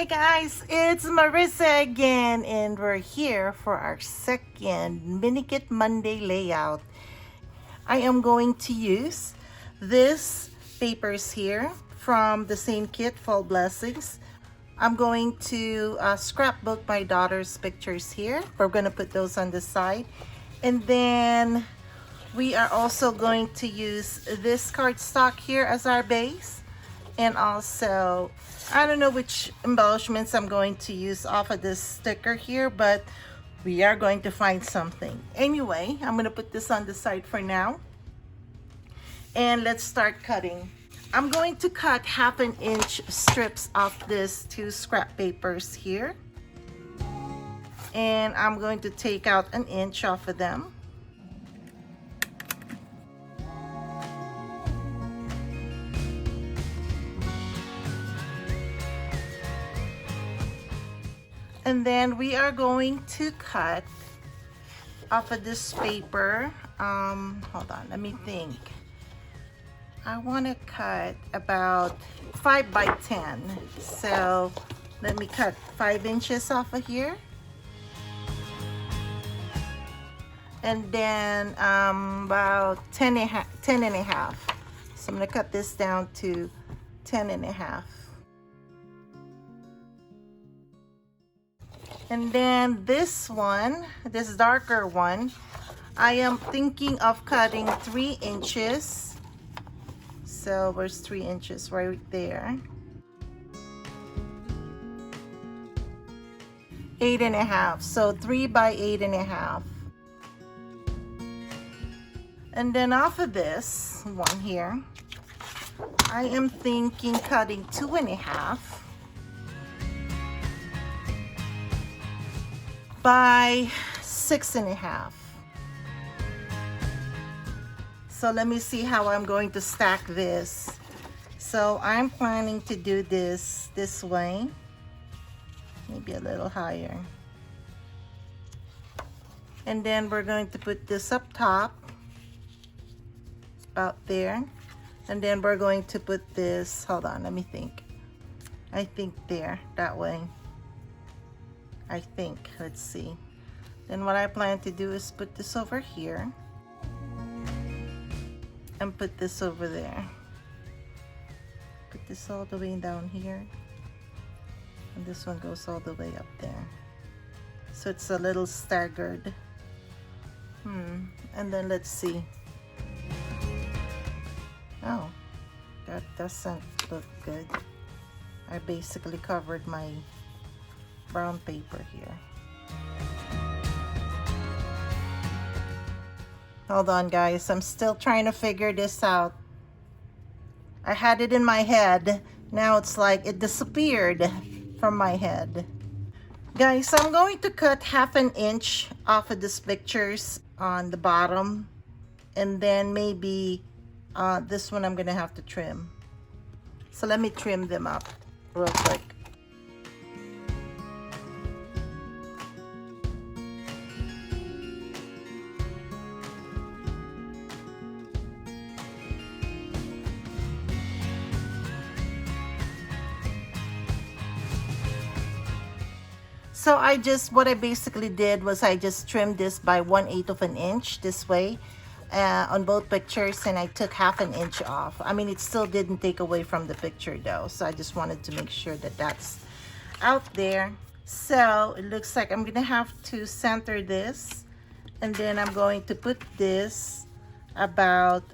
Hey guys, it's Marissa again, and we're here for our second Mini Kit Monday layout. I am going to use this papers here from the same kit, Fall Blessings. I'm going to scrapbook my daughter's pictures here. We're going to put those on the side. And then we are also going to use this cardstock here as our base. And also, I don't know which embellishments I'm going to use off of this sticker here, but we are going to find something. Anyway, I'm going to put this on the side for now. And let's start cutting. I'm going to cut 1/2 inch strips of this 2 scrap papers here. And I'm going to take out 1 inch off of them. And then we are going to cut off of this paper. Hold on, let me think. I want to cut about 5 by 10. So let me cut 5 inches off of here. And then about 10 and a half. So I'm going to cut this down to 10 and a half. And then this one, this darker one, I am thinking of cutting 3 inches. So where's 3 inches? Right there. 8 and a half. So 3 by 8 and a half. And then off of this one here, I am thinking cutting 2 and a half. By 6 and a half. So let me see how I'm going to stack this. So I'm planning to do this way, maybe a little higher. And then we're going to put this up top, about there. And then we're going to put this, hold on, let me think. I think there, that way. I think, let's see. Then what I plan to do is put this over here and put this over there. Put this all the way down here, and this one goes all the way up there. So it's a little staggered. And then let's see. Oh, that doesn't look good. I basically covered my brown paper here. Hold on guys, I'm still trying to figure this out. I had it in my head, now it's like it disappeared from my head. Guys, I'm going to cut 1/2 inch off of these pictures on the bottom, and then maybe this one I'm gonna have to trim. So let me trim them up real quick. So what I basically did was I just trimmed this by 1/8 of an inch this way on both pictures, and I took 1/2 inch off. I mean, it still didn't take away from the picture though, so I just wanted to make sure that that's out there. So it looks like I'm gonna have to center this, and then I'm going to put this about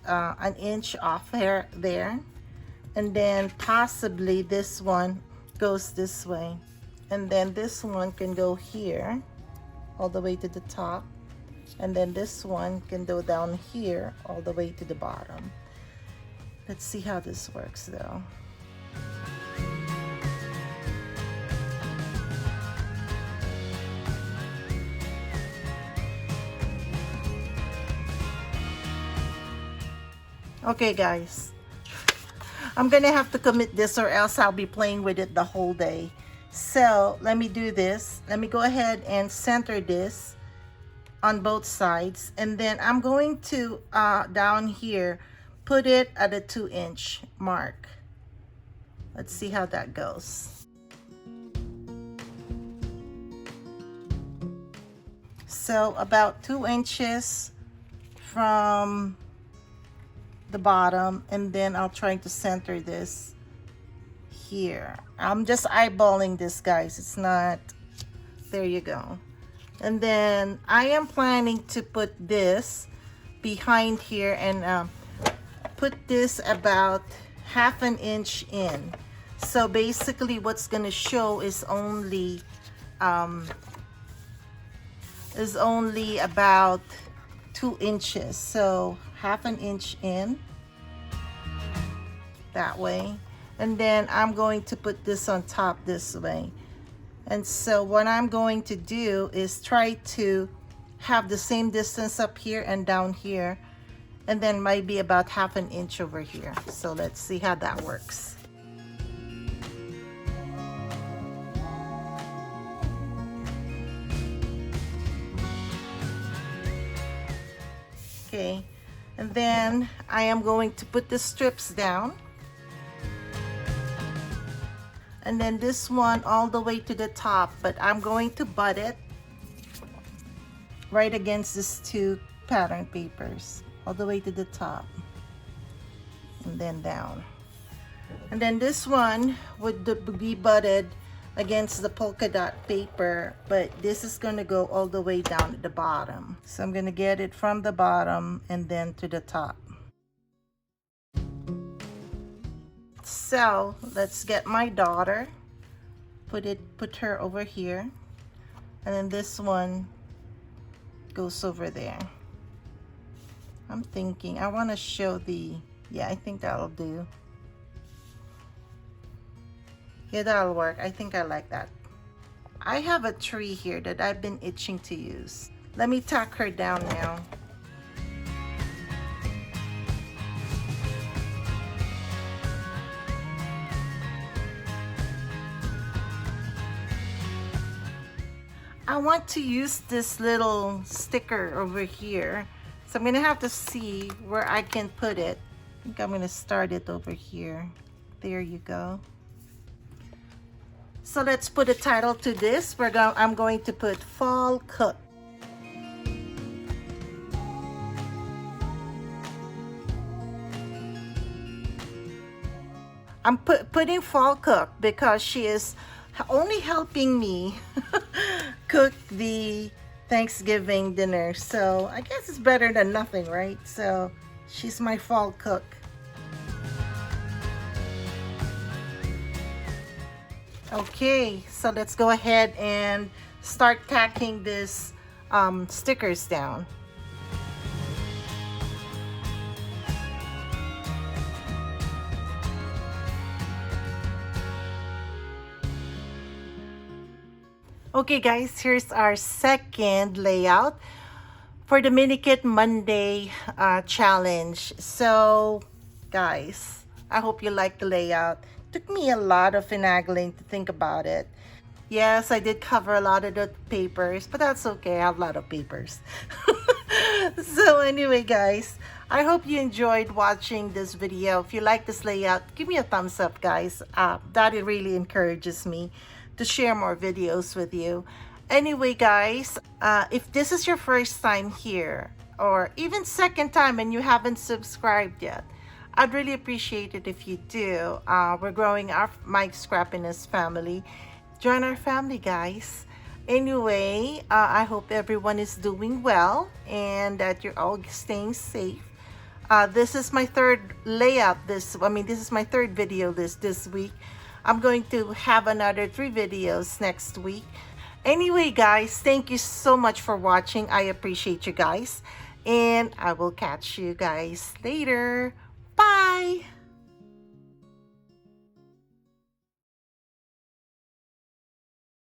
1 inch off there, and then possibly this one goes this way. And then this one can go here all the way to the top, and then this one can go down here all the way to the bottom. Let's see how this works though. Okay guys, I'm gonna have to commit this or else I'll be playing with it the whole day. So let me do this. Let me go ahead and center this on both sides, and then I'm going to down here put it at a 2 inch mark. Let's see how that goes. So about 2 inches from the bottom, and then I'll try to center this here. I'm just eyeballing this, guys. It's not, there you go. And then I am planning to put this behind here and put this about 1/2 inch in. So basically what's gonna show is only about 2 inches. So 1/2 inch in that way. And then I'm going to put this on top this way. And so what I'm going to do is try to have the same distance up here and down here, and then maybe about 1/2 inch over here. So let's see how that works. Okay, and then I am going to put the strips down. And then this one all the way to the top, but I'm going to butt it right against these 2 pattern papers, all the way to the top, and then down. And then this one would be butted against the polka dot paper, but this is going to go all the way down at the bottom. So I'm going to get it from the bottom and then to the top. So let's get my daughter, put her over here, and then this one goes over there. I'm thinking I want to show the, yeah, I think that'll do. Yeah, that'll work. I think I like that. I have a tree here that I've been itching to use. Let me tack her down now. I want to use this little sticker over here, so I'm gonna have to see where I can put it. I think I'm gonna start it over here. There you go. So let's put a title to this. I'm going to put Fall Cook. I'm putting Fall Cook because she is only helping me cook the Thanksgiving dinner. So I guess it's better than nothing, right? So she's my fall cook. Okay, so let's go ahead and start tacking this stickers down. Okay guys, here's our second layout for the Mini Kit Monday challenge. So guys, I hope you like the layout. It took me a lot of finagling to think about it. Yes, I did cover a lot of the papers, but that's okay. I have a lot of papers. So anyway guys, I hope you enjoyed watching this video. If you like this layout, give me a thumbs up guys. That really encourages me to share more videos with you. Anyway guys, if this is your first time here or even second time and you haven't subscribed yet, I'd really appreciate it if you do. We're growing my Scrappiness family. Join our family guys. Anyway, I hope everyone is doing well and that you're all staying safe. This is my third layout this is my third video this week. I'm going to have another 3 videos next week. Anyway guys, thank you so much for watching. I appreciate you guys, and I will catch you guys later. Bye.